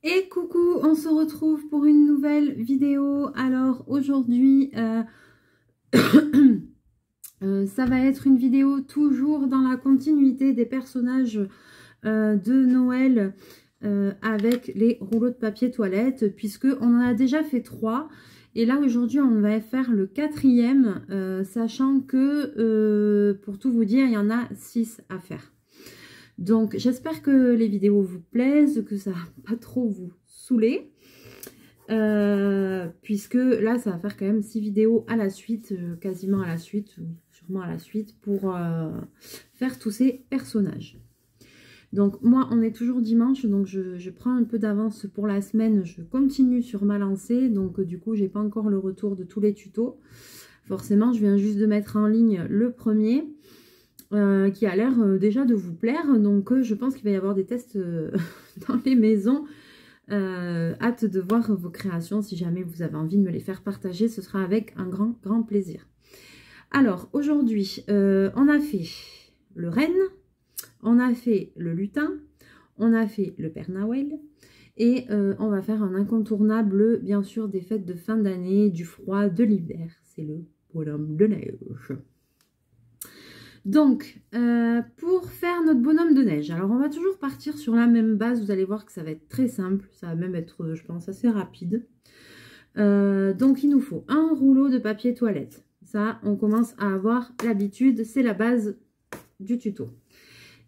Et coucou, on se retrouve pour une nouvelle vidéo. Alors aujourd'hui, ça va être une vidéo toujours dans la continuité des personnages de Noël avec les rouleaux de papier toilette, puisque on en a déjà fait 3. Et là aujourd'hui on va faire le 4e, sachant que pour tout vous dire, il y en a 6 à faire. Donc j'espère que les vidéos vous plaisent, que ça va pas trop vous saouler, puisque là ça va faire quand même 6 vidéos à la suite, quasiment à la suite, ou sûrement à la suite, pour faire tous ces personnages. Donc moi on est toujours dimanche, donc je prends un peu d'avance pour la semaine, je continue sur ma lancée, donc du coup j'ai pas encore le retour de tous les tutos. Forcément je viens juste de mettre en ligne le premier. Qui a l'air déjà de vous plaire, donc je pense qu'il va y avoir des tests dans les maisons. Hâte de voir vos créations, si jamais vous avez envie de me les faire partager, ce sera avec un grand plaisir. Alors aujourd'hui on a fait le renne, on a fait le lutin, on a fait le Père Noël et on va faire un incontournable bien sûr des fêtes de fin d'année, du froid, de l'hiver, c'est le bonhomme de neige. Donc, pour faire notre bonhomme de neige, alors on va toujours partir sur la même base, vous allez voir que ça va être très simple, ça va même être, je pense, assez rapide. Donc, il nous faut un rouleau de papier toilette. Ça, on commence à avoir l'habitude, c'est la base du tuto.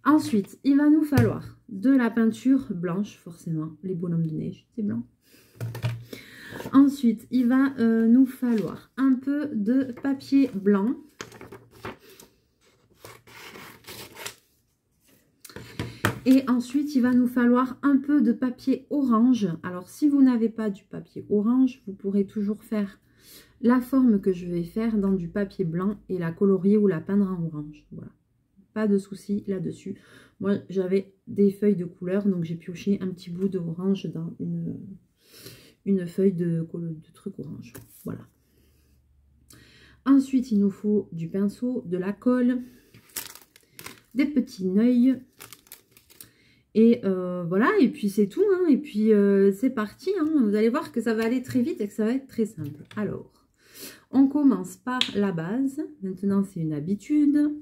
Ensuite, il va nous falloir de la peinture blanche, forcément, les bonhommes de neige, c'est blanc. Ensuite, il va nous falloir un peu de papier blanc. Et ensuite, il va nous falloir un peu de papier orange. Alors, si vous n'avez pas du papier orange, vous pourrez toujours faire la forme que je vais faire dans du papier blanc et la colorier ou la peindre en orange. Voilà. Pas de souci là-dessus. Moi, j'avais des feuilles de couleur, donc j'ai pioché un petit bout d'orange dans une feuille de truc orange. Voilà. Ensuite, il nous faut du pinceau, de la colle, des petits neuils. Et voilà, et puis c'est tout, hein, et puis c'est parti, hein, vous allez voir que ça va aller très vite et que ça va être très simple. Alors, on commence par la base, maintenant c'est une habitude.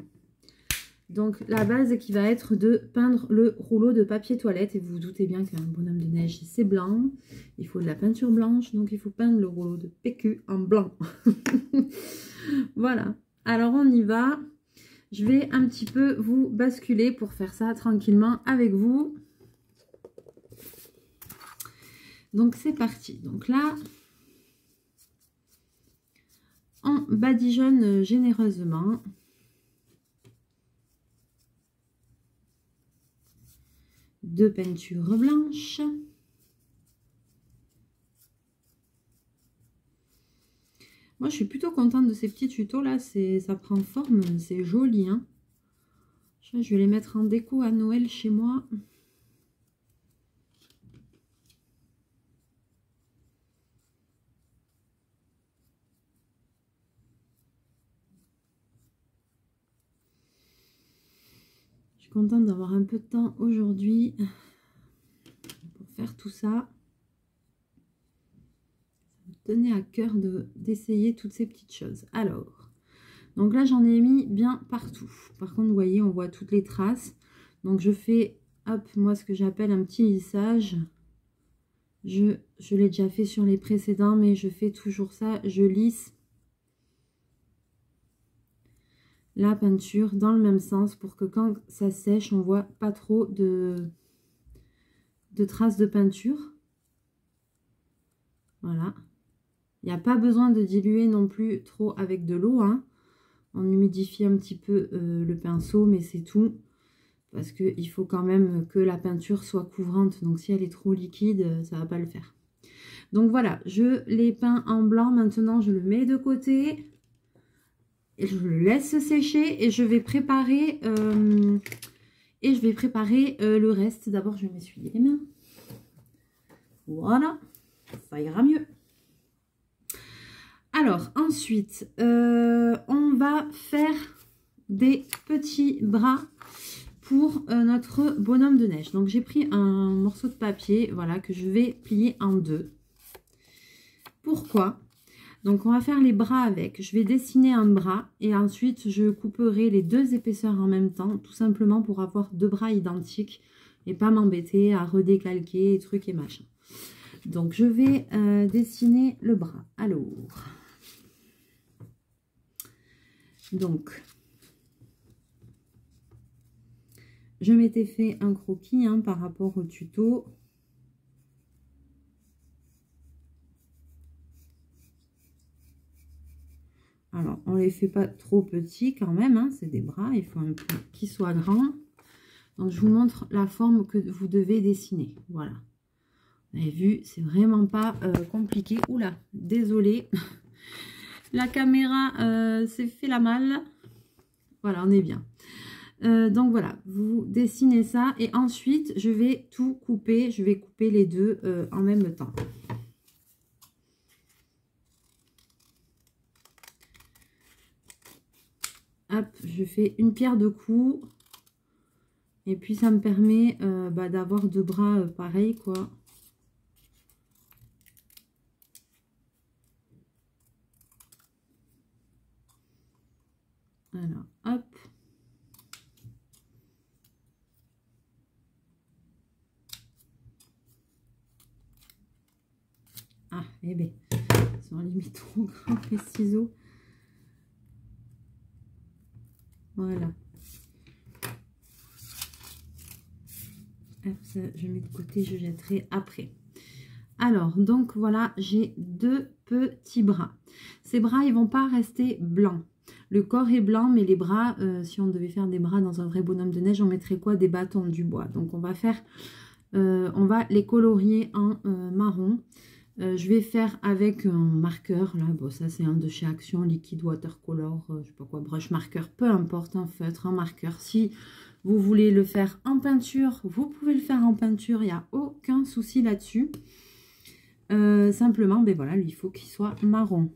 Donc la base qui va être de peindre le rouleau de papier toilette, et vous vous doutez bien qu'un bonhomme de neige c'est blanc, il faut de la peinture blanche, donc il faut peindre le rouleau de PQ en blanc. Voilà, alors on y va. Je vais un petit peu vous basculer pour faire ça tranquillement avec vous. Donc c'est parti. Donc là, on badigeonne généreusement. De peinture blanche. Moi, je suis plutôt contente de ces petits tutos là, ça prend forme, c'est joli. Hein. Je vais les mettre en déco à Noël chez moi. Je suis contente d'avoir un peu de temps aujourd'hui pour faire tout ça. Tenait à cœur d'essayer toutes ces petites choses. Alors, donc là j'en ai mis bien partout. Par contre, vous voyez, on voit toutes les traces. Donc je fais, hop, moi ce que j'appelle un petit lissage. Je l'ai déjà fait sur les précédents, mais je fais toujours ça. Je lisse la peinture dans le même sens pour que quand ça sèche, on voit pas trop de traces de peinture. Voilà. Il n'y a pas besoin de diluer non plus trop avec de l'eau. Hein. On humidifie un petit peu le pinceau, mais c'est tout. Parce qu'il faut quand même que la peinture soit couvrante. Donc si elle est trop liquide, ça ne va pas le faire. Donc voilà, je l'ai peint en blanc. Maintenant, je le mets de côté. Et je le laisse sécher. Et je vais préparer, le reste. D'abord, je vais m'essuyer les mains. Voilà, ça ira mieux. Alors, ensuite, on va faire des petits bras pour notre bonhomme de neige. Donc j'ai pris un morceau de papier, voilà, que je vais plier en deux. Pourquoi? Donc on va faire les bras avec. Je vais dessiner un bras et ensuite je couperai les deux épaisseurs en même temps, tout simplement pour avoir deux bras identiques et pas m'embêter à redécalquer trucs et machin. Donc je vais dessiner le bras. Alors, donc je m'étais fait un croquis hein, par rapport au tuto. Alors, on les fait pas trop petits quand même, hein, c'est des bras, il faut un peu qu'ils soient grands. Donc, je vous montre la forme que vous devez dessiner. Voilà. Vous avez vu, c'est vraiment pas compliqué. Oula, désolée. La caméra s'est fait la malle. Voilà, on est bien. Donc, voilà, vous dessinez ça. Et ensuite, je vais tout couper. Je vais couper les deux en même temps. Hop, je fais une pierre de coups. Et puis, ça me permet d'avoir deux bras pareils, quoi. Alors, hop. Ah, eh bien, ils sont limite trop grands, les ciseaux. Voilà. Hop, ça, je mets de côté, je jetterai après. Alors, donc voilà, j'ai deux petits bras. Ces bras, ils vont pas rester blancs. Le corps est blanc, mais les bras, si on devait faire des bras dans un vrai bonhomme de neige, on mettrait quoi? Des bâtons, du bois. Donc, on va faire, on va les colorier en marron. Je vais faire avec un marqueur, là, bon, ça c'est un de chez Action, liquide watercolor, je sais pas quoi, brush marqueur, peu importe, un feutre, un marqueur. Si vous voulez le faire en peinture, vous pouvez le faire en peinture, il n'y a aucun souci là-dessus. Simplement, ben voilà, lui, il faut qu'il soit marron.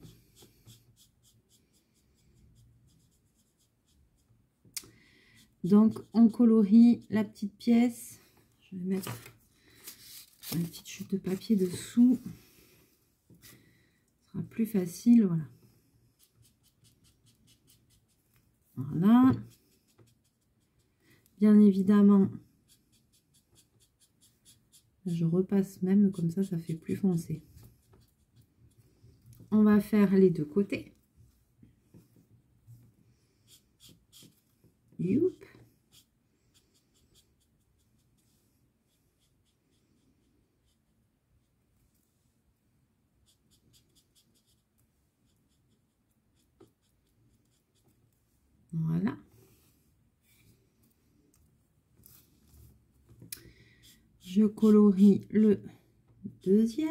Donc, on colorie la petite pièce. Je vais mettre une petite chute de papier dessous. Ce sera plus facile, voilà. Voilà. Bien évidemment, je repasse même, comme ça fait plus foncé. On va faire les deux côtés. Youp. Voilà. Je colorie le deuxième.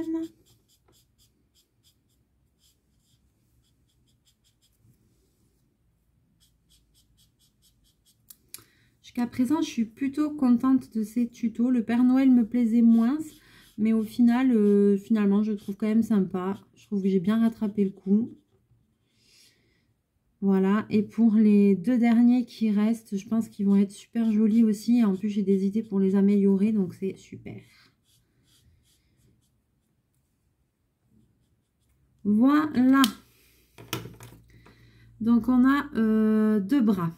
Jusqu'à présent, je suis plutôt contente de ces tutos. Le Père Noël me plaisait moins, mais au final, finalement, je trouve quand même sympa. Je trouve que j'ai bien rattrapé le coup. Voilà, et pour les deux derniers qui restent, je pense qu'ils vont être super jolis aussi. En plus, j'ai des idées pour les améliorer, donc c'est super. Voilà. Donc, on a deux bras.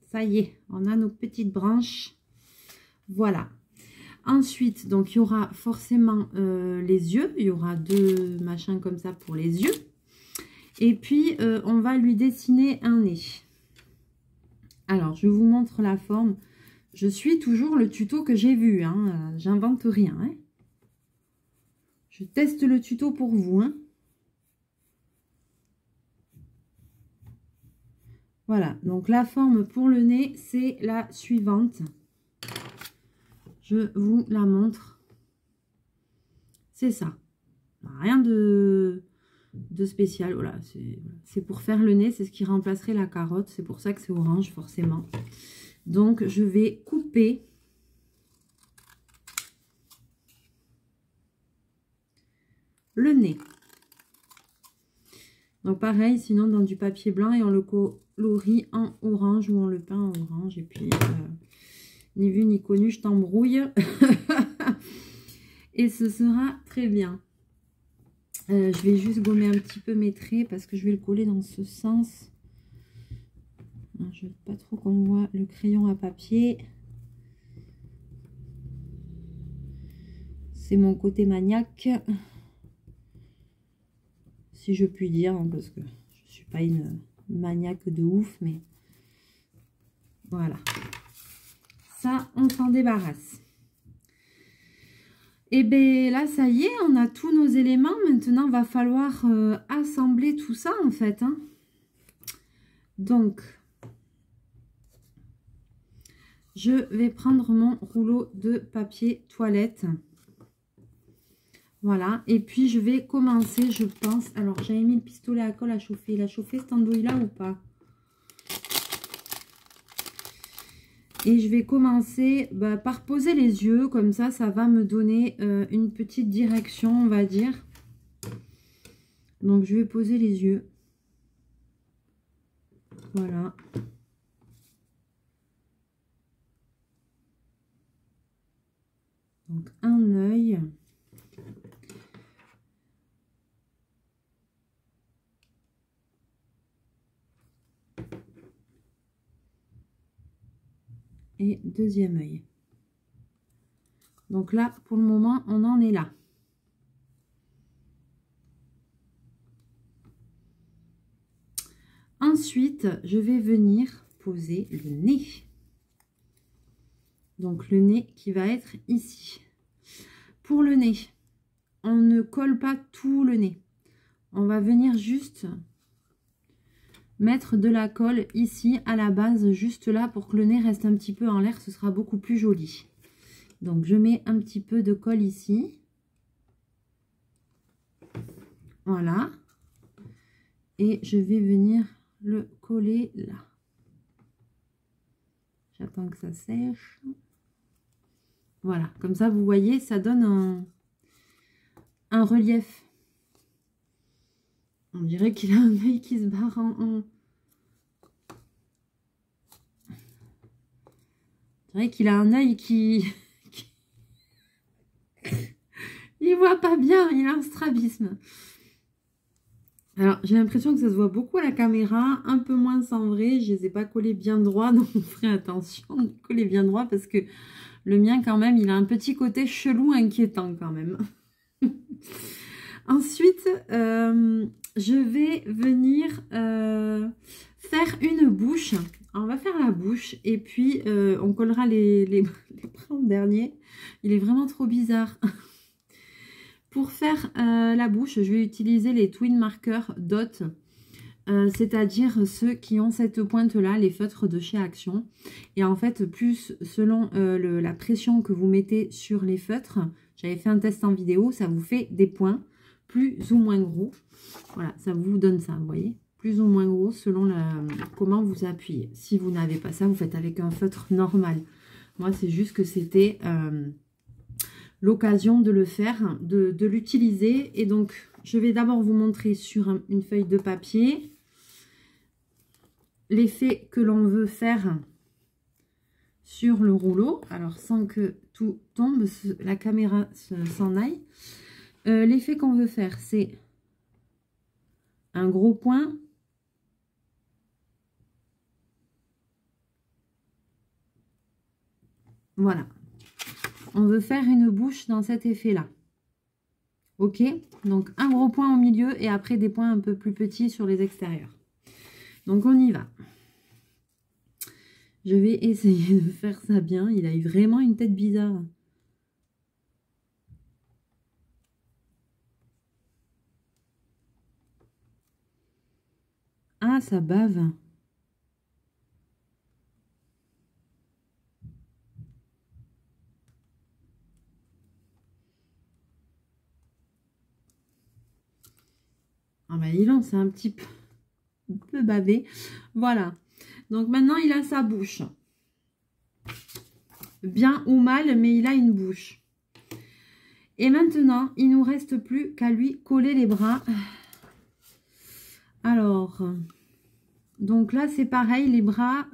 Ça y est, on a nos petites branches. Voilà. Ensuite, donc, il y aura forcément les yeux. Il y aura deux machins comme ça pour les yeux. Et puis, on va lui dessiner un nez. Alors, je vous montre la forme. Je suis toujours le tuto que j'ai vu. Hein. J'invente rien. Hein. Je teste le tuto pour vous. Hein. Voilà. Donc, la forme pour le nez, c'est la suivante. Je vous la montre. C'est ça. Rien de spécial. Voilà, c'est pour faire le nez, c'est ce qui remplacerait la carotte. C'est pour ça que c'est orange, forcément. Donc, je vais couper le nez. Donc, pareil, sinon, dans du papier blanc et on le colorie en orange ou on le peint en orange. Et puis, Ni vu ni connu, je t'embrouille. Et ce sera très bien. Je vais juste gommer un petit peu mes traits parce que je vais le coller dans ce sens. Je ne veux pas trop qu'on voit le crayon à papier. C'est mon côté maniaque. Si je puis dire, hein, parce que je ne suis pas une maniaque de ouf, mais voilà. Ça, on s'en débarrasse. Et bien là, ça y est, on a tous nos éléments. Maintenant, il va falloir assembler tout ça, en fait. Hein. Donc, je vais prendre mon rouleau de papier toilette. Voilà. Et puis, je vais commencer, je pense. Alors, j'avais mis le pistolet à colle à chauffer. Il a chauffé cette andouille-là ou pas? Et je vais commencer par poser les yeux. Comme ça, ça va me donner une petite direction, on va dire. Donc, je vais poser les yeux. Voilà. Donc, un œil. Et deuxième œil. Donc là, pour le moment, on en est là. Ensuite, je vais venir poser le nez. Donc le nez qui va être ici. Pour le nez, on ne colle pas tout le nez. On va venir juste mettre de la colle ici à la base, juste là, pour que le nez reste un petit peu en l'air. Ce sera beaucoup plus joli. Donc je mets un petit peu de colle ici. Voilà. Et je vais venir le coller là. J'attends que ça sèche. Voilà, comme ça, vous voyez, ça donne un relief. On dirait qu'il a un œil qui se barre on dirait qu'il a un œil qui... Il voit pas bien, il a un strabisme. Alors, j'ai l'impression que ça se voit beaucoup à la caméra, un peu moins en vrai. Je les ai pas collés bien droit, donc on ferait attention de coller bien droit parce que le mien, quand même, il a un petit côté chelou, inquiétant quand même. Ensuite, je vais venir faire une bouche. Alors, on va faire la bouche et puis on collera les bras en dernier. Il est vraiment trop bizarre. Pour faire la bouche, je vais utiliser les Twin Marker Dot, c'est-à-dire ceux qui ont cette pointe-là, les feutres de chez Action. Et en fait, plus selon la pression que vous mettez sur les feutres, j'avais fait un test en vidéo, ça vous fait des points plus ou moins gros. Voilà, ça vous donne ça, vous voyez, plus ou moins gros selon comment vous appuyez. Si vous n'avez pas ça, vous faites avec un feutre normal. Moi, c'est juste que c'était... l'occasion de le faire, de l'utiliser. Et donc, je vais d'abord vous montrer sur une feuille de papier l'effet que l'on veut faire sur le rouleau. Alors, sans que tout tombe, la caméra s'en aille. L'effet qu'on veut faire, c'est un gros point. Voilà. On veut faire une bouche dans cet effet-là. Ok? Donc, un gros point au milieu et après des points un peu plus petits sur les extérieurs. Donc, on y va. Je vais essayer de faire ça bien. Il a eu vraiment une tête bizarre. Ah, ça bave. Ah bah il lance un petit peu bavé. Voilà. Donc maintenant il a sa bouche. Bien ou mal, mais il a une bouche. Et maintenant, il ne nous reste plus qu'à lui coller les bras. Alors, donc là c'est pareil, les bras,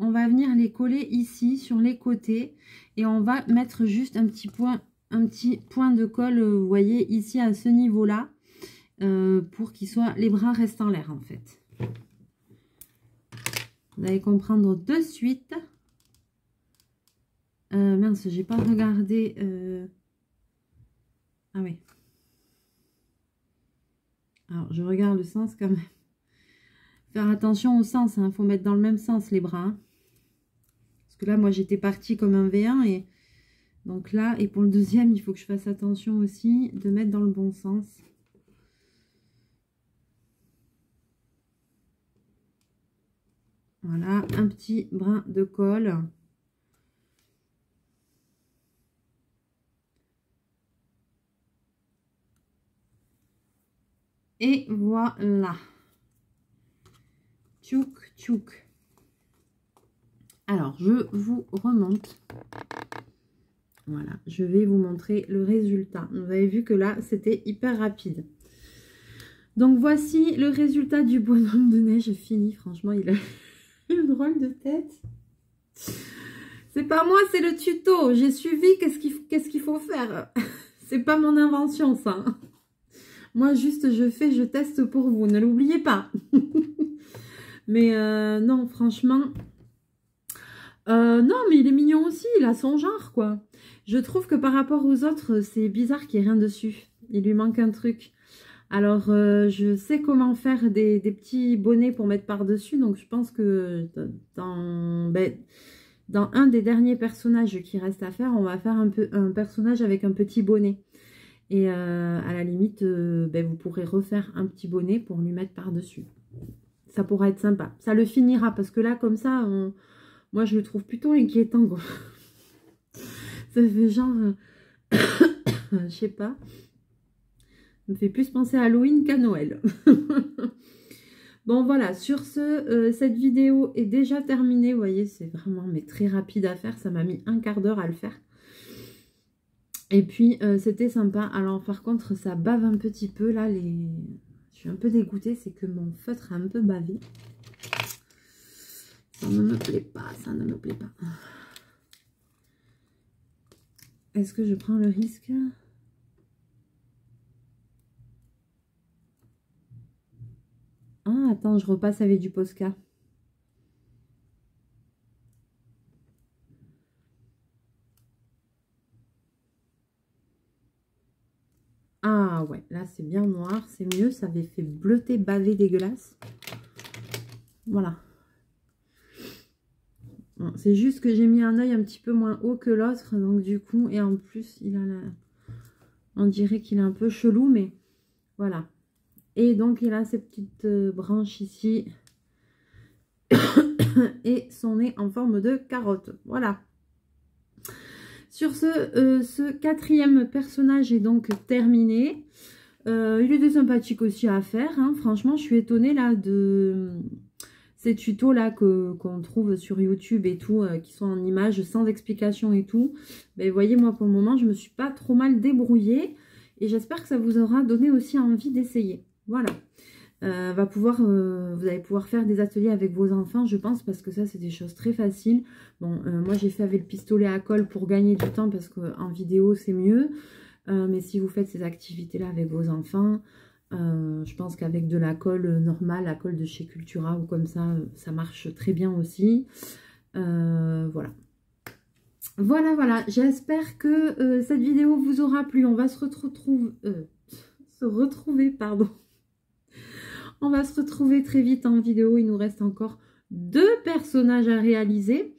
on va venir les coller ici sur les côtés et on va mettre juste un petit point de colle, vous voyez, ici à ce niveau-là, pour qu'ils soient, les bras restent en l'air en fait. Vous allez comprendre de suite. Mince, j'ai pas regardé. Ah oui. Alors, je regarde le sens quand même. Faire attention au sens, il faut mettre dans le même sens les bras. Hein. Parce que là, moi, j'étais partie comme un V1 et donc là, et pour le deuxième, il faut que je fasse attention aussi de mettre dans le bon sens. Voilà, un petit brin de colle. Et voilà. Tchouk, tchouk. Alors, je vous remonte. Voilà, je vais vous montrer le résultat. Vous avez vu que là, c'était hyper rapide. Donc, voici le résultat du bonhomme de neige fini. Franchement, il a une drôle de tête. C'est pas moi, c'est le tuto. J'ai suivi qu'est-ce qu'il faut faire. C'est pas mon invention, ça. Moi, juste, je teste pour vous. Ne l'oubliez pas. Mais non, franchement... non, mais il est mignon aussi. Il a son genre, quoi. Je trouve que par rapport aux autres, c'est bizarre qu'il n'y ait rien dessus. Il lui manque un truc. Alors, je sais comment faire des petits bonnets pour mettre par-dessus. Donc, je pense que dans un des derniers personnages qui reste à faire, on va faire un personnage avec un petit bonnet. Et à la limite, vous pourrez refaire un petit bonnet pour lui mettre par-dessus. Ça pourra être sympa. Ça le finira parce que là, comme ça, moi, je le trouve plutôt inquiétant. Quoi. Ça fait genre... je sais pas. Ça me fait plus penser à Halloween qu'à Noël. Bon, voilà. Sur ce, cette vidéo est déjà terminée. Vous voyez, c'est vraiment très rapide à faire. Ça m'a mis un quart d'heure à le faire. Et puis, c'était sympa. Alors, par contre, ça bave un petit peu. Là, je suis un peu dégoûtée. C'est que mon feutre a un peu bavé. Ça ne me plaît pas. Ça ne me plaît pas. Est-ce que je prends le risque? Ah, attends, je repasse avec du Posca. Ah ouais, là c'est bien noir, c'est mieux, ça avait fait bleuter, baver, dégueulasse. Voilà. Bon, c'est juste que j'ai mis un œil un petit peu moins haut que l'autre, donc du coup, et en plus, il a la... on dirait qu'il est un peu chelou, mais voilà. Et donc, il a ces petites branches ici. Et son nez en forme de carotte. Voilà. Sur ce quatrième personnage est donc terminé. Il était sympathique aussi à faire. Hein. Franchement, je suis étonnée là de ces tutos là qu'on trouve sur YouTube et tout, qui sont en images sans explication et tout. Mais vous voyez, moi pour le moment, je me suis pas trop mal débrouillée. Et j'espère que ça vous aura donné aussi envie d'essayer. Voilà. Vous allez pouvoir faire des ateliers avec vos enfants, je pense, parce que ça, c'est des choses très faciles. Bon, moi, j'ai fait avec le pistolet à colle pour gagner du temps, parce qu'en vidéo, c'est mieux. Mais si vous faites ces activités-là avec vos enfants, je pense qu'avec de la colle normale, la colle de chez Cultura ou comme ça marche très bien aussi. Voilà. Voilà. J'espère que cette vidéo vous aura plu. On va se retrouver, pardon. On va se retrouver très vite en vidéo. Il nous reste encore 2 personnages à réaliser.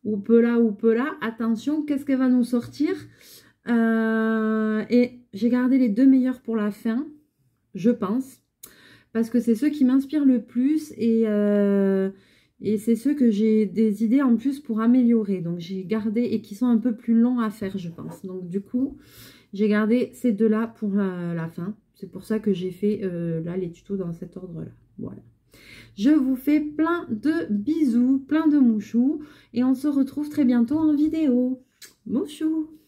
Ou peu là. Attention, qu'est-ce qu'elle va nous sortir? Et j'ai gardé les 2 meilleurs pour la fin, je pense. Parce que c'est ceux qui m'inspirent le plus. Et c'est ceux que j'ai des idées en plus pour améliorer. Donc j'ai gardé et qui sont un peu plus longs à faire, je pense. Donc du coup, j'ai gardé ces 2-là pour la fin. C'est pour ça que j'ai fait là les tutos dans cet ordre-là. Voilà. Je vous fais plein de bisous, plein de mouchous. Et on se retrouve très bientôt en vidéo. Mouchou!